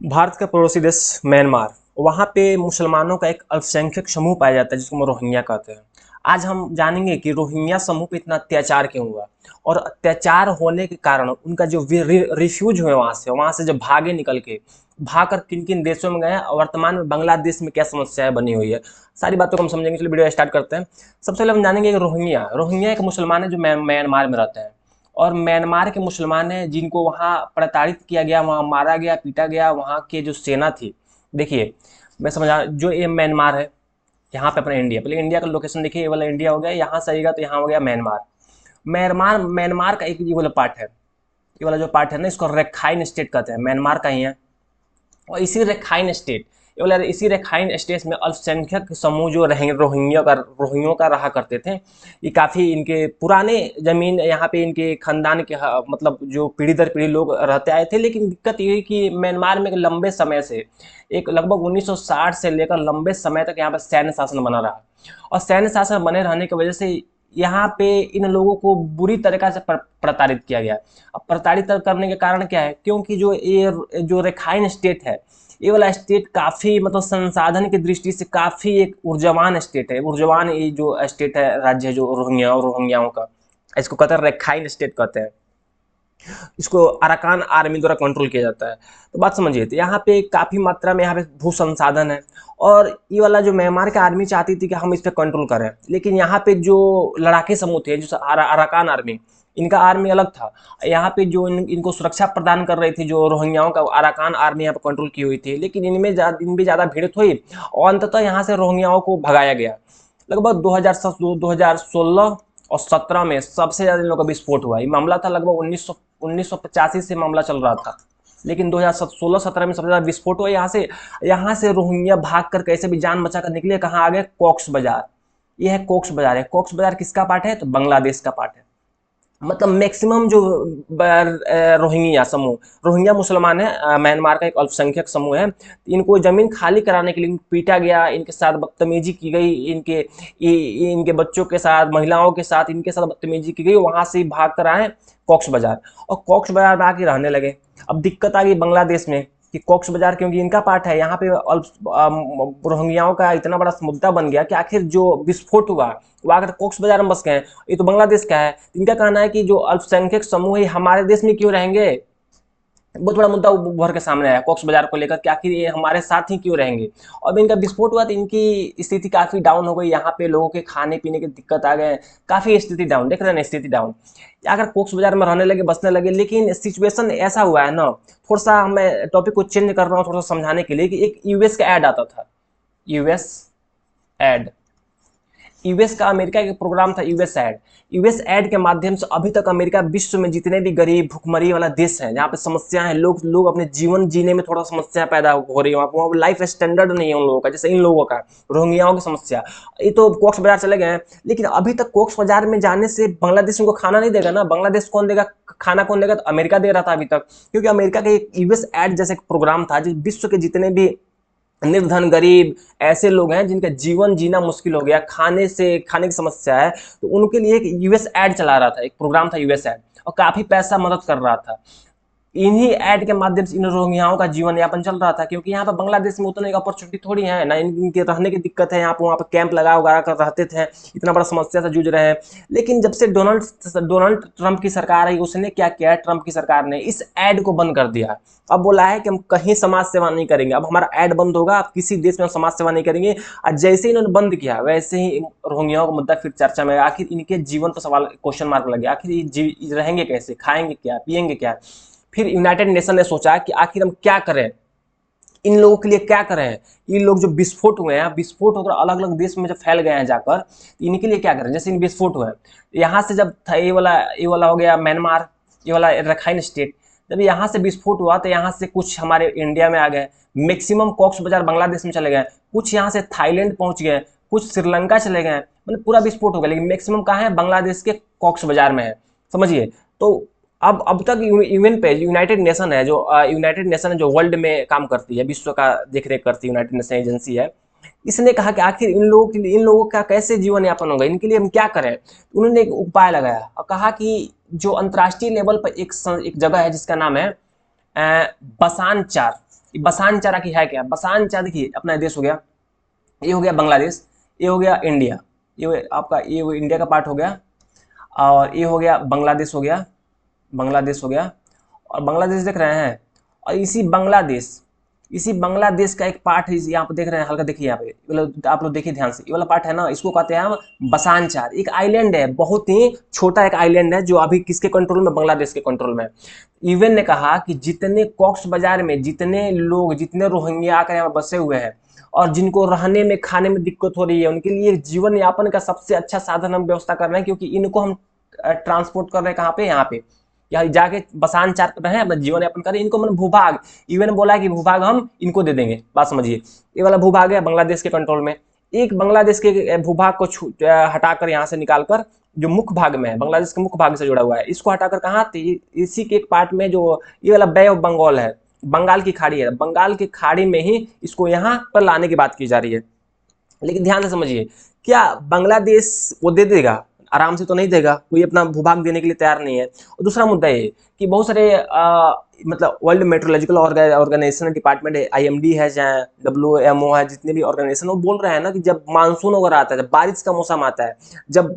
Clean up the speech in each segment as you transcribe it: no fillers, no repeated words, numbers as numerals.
भारत का पड़ोसी देश म्यांमार, वहाँ पे मुसलमानों का एक अल्पसंख्यक समूह पाया जाता है जिसको हम रोहिंग्या कहते हैं। आज हम जानेंगे कि रोहिंग्या समूह पे इतना अत्याचार क्यों हुआ और अत्याचार होने के कारण उनका जो रिफ्यूज हुए वहाँ से जब भागे निकल के भाग कर किन किन देशों में गए और वर्तमान में बांग्लादेश में क्या समस्याएं बनी हुई है, सारी बातों को हम समझेंगे। चलिए वीडियो स्टार्ट करते हैं। सबसे पहले हम जानेंगे कि रोहिंग्या रोहिंग्या एक मुसलमान है जो म्यांमार में रहते हैं और म्यांमार के मुसलमान हैं जिनको वहाँ प्रताड़ित किया गया, वहाँ मारा गया, पीटा गया। वहाँ के जो सेना थी, देखिए मैं समझा, जो ये म्यांमार है, यहाँ पे अपना इंडिया, पहले इंडिया का लोकेशन देखिए, ये वाला इंडिया हो गया, यहाँ से आइएगा तो यहाँ हो गया म्यांमार। म्यांमार म्यांमार का एक ये वाला पार्ट है, ये वाला जो पार्ट है ना, इसको रखाइन स्टेट कहते हैं, म्यांमार का ही है। और इसी रखाइन स्टेट, ये बोला इसी रखाइन स्टेट में अल्पसंख्यक समूह जो रहेंगे रोहिंग्यों का रहा करते थे। ये काफ़ी इनके पुराने ज़मीन यहाँ पे इनके खानदान के मतलब जो पीढ़ी दर पीढ़ी लोग रहते आए थे। लेकिन दिक्कत ये है कि म्यांमार में एक लंबे समय से, एक लगभग 1960 से लेकर लंबे समय तक यहाँ पर सैन्य शासन बना रहा और सैन्य शासन बने रहने की वजह से यहाँ पे इन लोगों को बुरी तरीक़ा से प्रताड़ित किया गया। अब प्रताड़ित करने के कारण क्या है, क्योंकि जो ये जो रखाइन स्टेट है, ये वाला स्टेट काफ़ी मतलब संसाधन की दृष्टि से काफ़ी एक ऊर्जावान स्टेट है। ऊर्जावान ये जो स्टेट है, राज्य है जो रोहिंग्याओं का, इसको कहते हैं रखाइन स्टेट कहते हैं। इसको अराकान आर्मी द्वारा कंट्रोल किया जाता है। तो बात समझिए, तो यहाँ पे काफ़ी मात्रा में यहाँ पे भू संसाधन है और ये वाला जो म्यांमार की आर्मी चाहती थी कि हम इस पर कंट्रोल करें, लेकिन यहाँ पे जो लड़ाके समूह थे, जो अराकान आर्मी, इनका आर्मी अलग था। यहाँ पे जो इनको सुरक्षा प्रदान कर रही थी जो रोहिंग्याओं का, अराकान आर्मी यहाँ पे कंट्रोल की हुई थी, लेकिन इनमें ज़्यादा भिड़ंत हुई और अंततः यहाँ से रोहिंग्याओं को भगाया गया। लगभग 2016 और 17 में सबसे ज़्यादा इन लोगों का विस्फोट हुआ। ये मामला था लगभग 1985 से मामला चल रहा था, लेकिन 2016-17 में सबसे ज़्यादा विस्फोट हुआ। यहाँ से रोहिंग्या भाग कर कैसे भी जान बचा कर निकले, कहाँ आ गए, कॉक्स बाजार। ये है कॉक्स बाजार। है कॉक्स बाजार किसका पार्ट है, तो बांग्लादेश का पार्ट है। मतलब मैक्सिमम जो रोहिंग्या समूह, रोहिंग्या मुसलमान है, म्यांमार का एक अल्पसंख्यक समूह है। इनको जमीन खाली कराने के लिए पीटा गया, इनके साथ बदतमीजी की गई, इनके बच्चों के साथ, महिलाओं के साथ इनके साथ बदतमीजी की गई। वहां से भाग कर आए कॉक्स बाजार और कॉक्स बाजार में आके रहने लगे। अब दिक्कत आ गई बांग्लादेश में कि कॉक्स बाजार क्योंकि इनका पार्ट है, यहाँ पे रोहिंग्याओं का इतना बड़ा मुद्दा बन गया कि आखिर जो विस्फोट हुआ वो आकर कॉक्स बाजार में बस गए। ये तो बांग्लादेश का है। इनका कहना है कि जो अल्पसंख्यक समूह है हमारे देश में क्यों रहेंगे। बहुत बड़ा मुद्दा उभर के सामने आया कॉक्स बाजार को लेकर कि आखिर ये हमारे साथ ही क्यों रहेंगे। और इनका विस्फोट हुआ तो इनकी स्थिति काफ़ी डाउन हो गई। यहाँ पे लोगों के खाने पीने की दिक्कत आ गए, काफ़ी स्थिति डाउन, देख रहे हैं स्थिति डाउन। अगर कॉक्स बाजार में रहने लगे, बसने लगे, लेकिन सिचुएशन ऐसा हुआ है ना, थोड़ा सा मैं टॉपिक को चेंज कर रहा हूँ थोड़ा सा समझाने के लिए, कि एक यूएस का ऐड आता था, यूएस ऐड, यूएस का अमेरिका का प्रोग्राम था यूएस एड। यूएस एड के माध्यम से अभी तक अमेरिका विश्व में जितने भी गरीब भुखमरी वाला देश है, जहाँ पे समस्याएं हैं, लोग अपने जीवन जीने में थोड़ा समस्या पैदा हो रही है, वहाँ लाइफ स्टैंडर्ड नहीं है उन लोगों का, जैसे इन लोगों का, रोहिंग्याओं की समस्या। ये तो कॉक्स बाजार चले गए हैं, लेकिन अभी तक कॉक्स बाजार में जाने से बांग्लादेश उनको खाना नहीं देगा ना। बांग्लादेश कौन देगा खाना, कौन देगा, तो अमेरिका दे रहा था अभी तक, क्योंकि अमेरिका का एक यूएस एड जैसे प्रोग्राम था जिस विश्व के जितने भी निर्धन गरीब ऐसे लोग हैं जिनका जीवन जीना मुश्किल हो गया, खाने की समस्या है, तो उनके लिए एक यूएस एड चला रहा था, एक प्रोग्राम था यूएस एड, और काफी पैसा मदद कर रहा था। इन्हीं ऐड के माध्यम से इन रोहिंग्याओं का जीवन यापन चल रहा था, क्योंकि यहाँ पर बांग्लादेश में उतने अपॉर्चुनिटी थोड़ी है ना, इनके रहने की दिक्कत है। यहाँ पर वहाँ पर कैंप लगा उगा कर रहते थे, इतना बड़ा समस्या से जूझ रहे हैं। लेकिन जब से डोनाल्ड ट्रंप की सरकार आई, उसने क्या किया, ट्रंप की सरकार ने इस ऐड को बंद कर दिया। अब बोला है कि हम कहीं समाज सेवा नहीं करेंगे, अब हमारा ऐड बंद होगा, अब किसी देश में हम समाज सेवा नहीं करेंगे। और जैसे ही इन्होंने बंद किया, वैसे ही रोहिंग्याओं का मुद्दा फिर चर्चा में। आखिर इनके जीवन पर सवाल, क्वेश्चन मार्क लगे, आखिर ये रहेंगे कैसे, खाएंगे क्या, पिएंगे क्या। फिर यूनाइटेड नेशन ने सोचा कि आखिर हम क्या करें, इन लोगों के लिए क्या करें। इन लोग जो विस्फोट हुए हैं, विस्फोट होकर अलग अलग देश में जब फैल गए हैं जाकर, तो इनके लिए क्या करें। जैसे इन विस्फोट हुए, यहाँ से जब था ये वाला हो गया म्यांमार, ये वाला रखाइन स्टेट, जब यहाँ से विस्फोट हुआ तो यहाँ से कुछ हमारे इंडिया में आ गए, मैक्सिमम कॉक्स बाजार बांग्लादेश में चले गए, कुछ यहाँ से थाईलैंड पहुंच गए, कुछ श्रीलंका चले गए, मतलब पूरा विस्फोट हो गया। लेकिन मैक्सिमम कहाँ है, बांग्लादेश के कॉक्स बाजार में है, समझिए। तो अब तक यूएन पे यूनाइटेड नेशन है, जो यूनाइटेड नेशन है जो वर्ल्ड में काम करती है, विश्व का देख रेख करती है, यूनाइटेड नेशन एजेंसी है। इसने कहा कि आखिर इन लोगों के लिए, इन लोगों का कैसे जीवन यापन होगा, इनके लिए हम क्या करें। उन्होंने एक उपाय लगाया और कहा कि जो अंतर्राष्ट्रीय लेवल पर एक जगह है जिसका नाम है बसान चार। बसान चारा की है क्या? बसान चारा देखिए अपना देश हो गया, ये हो गया बांग्लादेश, ये हो गया इंडिया, ये आपका ये इंडिया का पार्ट हो गया, और ये हो गया बांग्लादेश हो गया, बांग्लादेश हो गया, और बांग्लादेश देख रहे हैं, और इसी बांग्लादेश का एक पार्ट है, यहाँ पे देख रहे हैं, हल्का देखिए यहाँ पे, मतलब आप लोग देखिए ध्यान से, ये वाला पार्ट है ना, इसको कहते हैं हम बसान चार। एक आइलैंड है, बहुत ही छोटा एक आइलैंड है, जो अभी किसके कंट्रोल में? बांग्लादेश के कंट्रोल में। यूएन ने कहा कि जितने कॉक्स बाजार में जितने लोग, जितने रोहिंग्या आकर यहाँ बसे हुए हैं और जिनको रहने में खाने में दिक्कत हो रही है, उनके लिए जीवन यापन का सबसे अच्छा साधन हम व्यवस्था कर रहे हैं, क्योंकि इनको हम ट्रांसपोर्ट कर रहे हैं कहाँ पे? यहाँ पे, यहाँ जाके बसान चार कर रहे हैं, अपना जीवन यापन कर रहे हैं। इनको मतलब भूभाग, यूएन बोला है कि भूभाग हम इनको दे देंगे। बात समझिए, ये वाला भूभाग है बांग्लादेश के कंट्रोल में। एक बांग्लादेश के भूभाग को हटाकर, यहाँ से निकालकर, जो मुख्य भाग में है, बांग्लादेश के मुख्य भाग से जुड़ा हुआ है, इसको हटाकर कहाँ? इसी के एक पार्ट में जो ये वाला बे ऑफ बंगाल है, बंगाल की खाड़ी है, बंगाल की खाड़ी में ही इसको यहाँ पर लाने की बात की जा रही है। लेकिन ध्यान से समझिए, क्या बांग्लादेश वो दे देगा? आराम से तो नहीं देगा, कोई अपना भूभाग देने के लिए तैयार नहीं है। और दूसरा मुद्दा ये कि बहुत सारे मतलब वर्ल्ड मेट्रोलॉजिकल ऑर्गेनाइजेशन डिपार्टमेंट है, आईएमडी है, चाहे डब्ल्यूएमओ है, जितने भी ऑर्गेनाइजेशन, वो बोल रहे हैं ना कि जब मानसून वगैरह आता है, जब बारिश का मौसम आता है, जब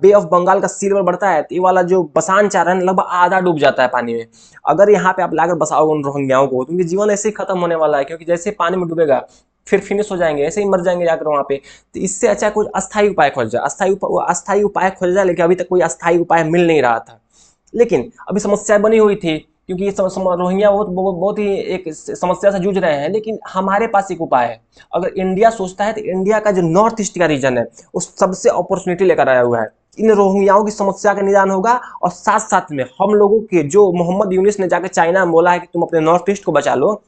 बे ऑफ बंगाल का सी लेवल बढ़ता है, तो ये वाला जो बसान चार है लगभग आधा डूब जाता है पानी में। अगर यहाँ पे आप लाकर बसाओगे उन रोहिंग्याओं को, तो उनके जीवन ऐसे ही खत्म होने वाला है, क्योंकि जैसे पानी में डूबेगा फिर फिनिश हो जाएंगे, ऐसे ही मर जाएंगे जाकर वहाँ पे। तो इससे अच्छा कुछ अस्थायी उपाय खोज जाए, अस्थायी उपाय खोज जाए, लेकिन अभी तक कोई अस्थायी उपाय मिल नहीं रहा था। लेकिन अभी समस्या बनी हुई थी, क्योंकि ये रोहिंग्या बहुत ही एक समस्या से जूझ रहे हैं। लेकिन हमारे पास एक उपाय है। अगर इंडिया सोचता है तो इंडिया का जो नॉर्थ ईस्ट का रीजन है, उस सबसे अपॉर्चुनिटी लेकर आया हुआ है। इन रोहिंग्याओं की समस्या का निदान होगा, और साथ साथ में हम लोगों के, जो मोहम्मद यूनिस ने जाकर चाइना में बोला है कि तुम अपने नॉर्थ ईस्ट को बचा लो,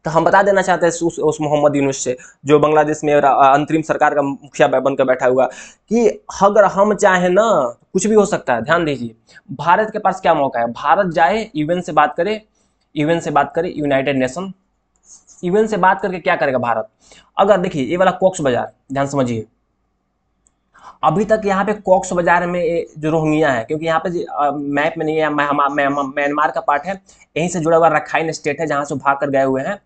तो हम बता देना चाहते हैं उस मोहम्मद यूनुस से, जो बांग्लादेश में अंतरिम सरकार का मुखिया बनकर बैठा हुआ, कि अगर हम चाहें ना, कुछ भी हो सकता है। ध्यान दीजिए, भारत के पास क्या मौका है? भारत जाए, यूएन से बात करे, यूनाइटेड नेशन, यूएन से बात करके क्या करेगा भारत? अगर देखिए ये वाला कॉक्स बाजार, ध्यान समझिए, अभी तक यहाँ पे कॉक्स बाजार में जो रोहिंग्या है, क्योंकि यहाँ पे मैप में नहीं है, म्यांमार का पार्ट है, यहीं से जुड़ा हुआ रखाइन स्टेट है, जहाँ से भाग कर गए हुए हैं।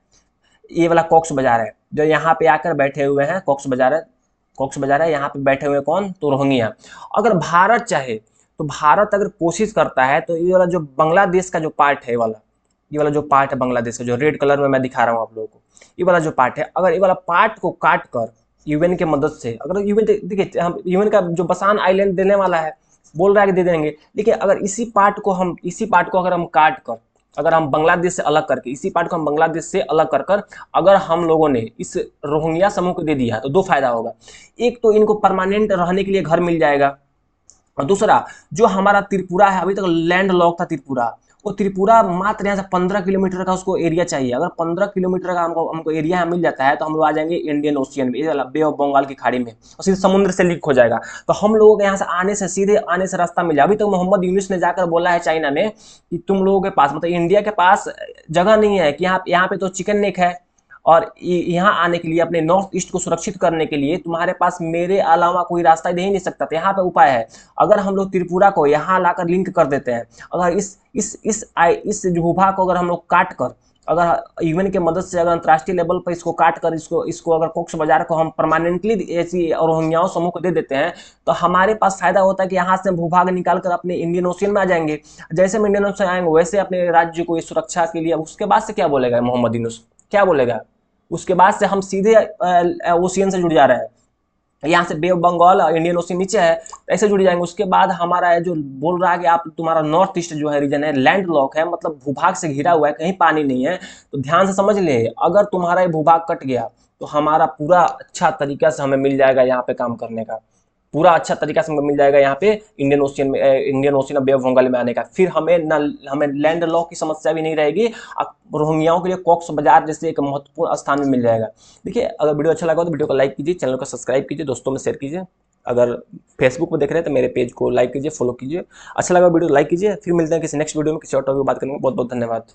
ये वाला कॉक्स बाजार है, जो यहाँ पे आकर बैठे हुए हैं, कॉक्स बाजार है, यहाँ पे बैठे हुए कौन? तो रोहिंग्या। अगर भारत चाहे, तो भारत अगर कोशिश करता है, तो ये वाला जो बांग्लादेश का जो पार्ट है, ये वाला जो पार्ट है बांग्लादेश का, जो रेड कलर में मैं दिखा रहा हूँ आप लोगों को, ये वाला जो पार्ट है, अगर ये वाला पार्ट को काट कर यूएन के मदद से, अगर यूएन, देखिए हम यूएन का जो बसान आइलैंड देने वाला है, बोल रहा है कि दे देंगे, लेकिन अगर इसी पार्ट को अगर हम काट कर, अगर हम बांग्लादेश से अलग करके, इसी पार्ट को हम बांग्लादेश से अलग कर अगर हम लोगों ने इस रोहिंग्या समूह को दे दिया, तो दो फायदा होगा। एक तो इनको परमानेंट रहने के लिए घर मिल जाएगा, और दूसरा, जो हमारा त्रिपुरा है, अभी तक लैंड लॉक था त्रिपुरा, वो त्रिपुरा मात्र यहाँ से 15 किलोमीटर का उसको एरिया चाहिए। अगर 15 किलोमीटर का हमको एरिया मिल जाता है, तो हम लोग आ जाएंगे इंडियन ओशियन में, बे ऑफ बंगाल की खाड़ी में, और सीधे समुद्र से लीक हो जाएगा। तो हम लोगों को यहाँ से सीधे आने से रास्ता मिल जाए। अभी तक मोहम्मद यूनुस ने जाकर बोला है चाइना में कि तुम लोगों के पास, मतलब इंडिया के पास जगह नहीं है, कि यहाँ पे तो चिकन नेक है, और यहाँ आने के लिए, अपने नॉर्थ ईस्ट को सुरक्षित करने के लिए तुम्हारे पास मेरे अलावा कोई रास्ता दे ही नहीं सकता। तो यहाँ पे उपाय है, अगर हम लोग त्रिपुरा को यहाँ लाकर लिंक कर देते हैं, अगर इस भूभाग को अगर हम लोग काट कर, अगर यूएन की मदद से, अगर अंतर्राष्ट्रीय लेवल पर इसको काट कर, इसको अगर कॉक्स बाजार को हम परमानेंटली ऐसी रोहिंग्याओं समूह को दे देते हैं, तो हमारे पास फायदा होता है कि यहाँ से भूभाग निकाल कर अपने इंडियन ओशियन में आ जाएंगे। जैसे हम इंडियन ओशियन आएंगे, वैसे अपने राज्य को सुरक्षा के लिए, उसके बाद से क्या बोलेगा मोहम्मद यूनुस, क्या बोलेगा? उसके बाद से हम सीधे ओशियन से जुड़ जा रहे हैं, यहाँ से बे ऑफ बंगाल, इंडियन ओशियन नीचे है, ऐसे जुड़ जाएंगे। उसके बाद हमारा जो बोल रहा है कि आप, तुम्हारा नॉर्थ ईस्ट जो है रीजन है, लैंड लॉक है, मतलब भूभाग से घिरा हुआ है, कहीं पानी नहीं है। तो ध्यान से समझ ले, अगर तुम्हारा ये भूभाग कट गया, तो हमारा पूरा अच्छा तरीका से हमें मिल जाएगा यहाँ पे काम करने का, पूरा अच्छा तरीका से मिल जाएगा यहाँ पे Indian Ocean Bay of Bengal में आने का। फिर हमें लैंड लॉक की समस्या भी नहीं रहेगी, रोहिंग्याओं के लिए कॉक्स बाजार जैसे एक महत्वपूर्ण स्थान में मिल जाएगा। देखिए, अगर वीडियो अच्छा लगा तो वीडियो को लाइक कीजिए, चैनल को सब्सक्राइब कीजिए, दोस्तों में शेयर कीजिए। अगर फेसबुक पर देख रहे हैं तो मेरे पेज को लाइक कीजिए, फॉलो कीजिए। अच्छा लगा वीडियो लाइक कीजिए। फिर मिलते हैं किसी नेक्स्ट वीडियो में, किसी और टॉपिक पर बात करेंगे। बहुत बहुत धन्यवाद।